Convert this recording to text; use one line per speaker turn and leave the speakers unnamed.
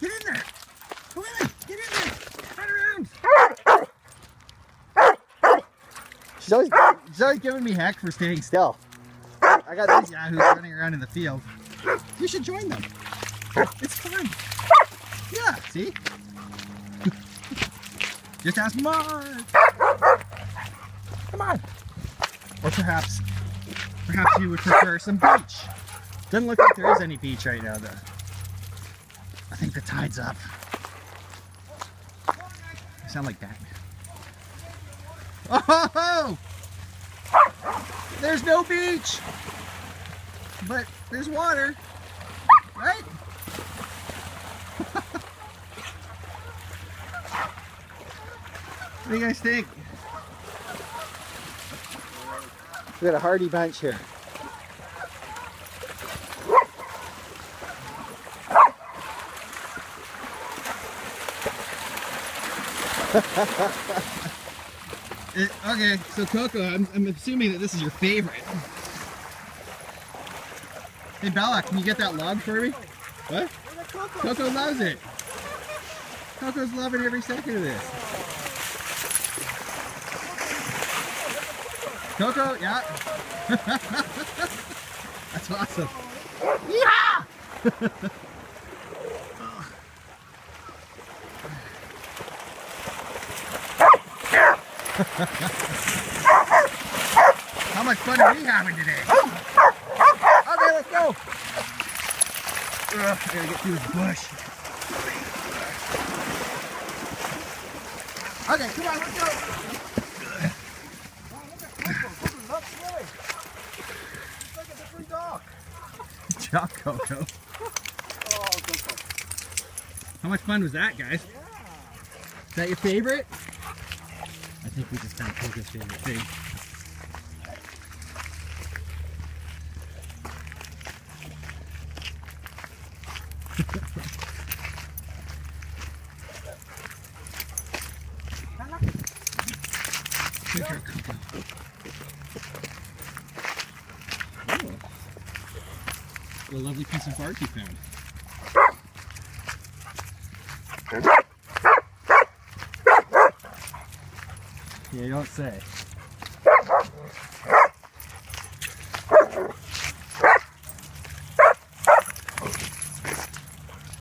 Get in there. Go in. Get in there. Run around. She's always giving me heck for staying still. I got these yahoos running around in the field. You should join them. It's fun. Yeah, see? Just ask Mark. Come on. Or perhaps you would prefer some beach. Doesn't look like there is any beach right now, though. I think the tide's up. I sound like Batman. Oh! There's no beach! But there's water, right? What do you guys think? We got a hardy bunch here. Okay, so Coco, I'm assuming that this is your favorite. Hey Bella, can you get that log for me? What? Coco loves it. Coco's loving every second of this. Coco, yeah. That's awesome. Yeah! How much fun are we having today? Okay, let's go. I gotta get through this bush. Okay, come on, let's go.
It's like a different dog.
Job, Coco. How much fun was that, guys?
Yeah.
Is that your favorite? I think we just found Coco's favorite thing. Here's our Coco. What a lovely piece of bark you found. Yeah, you don't say.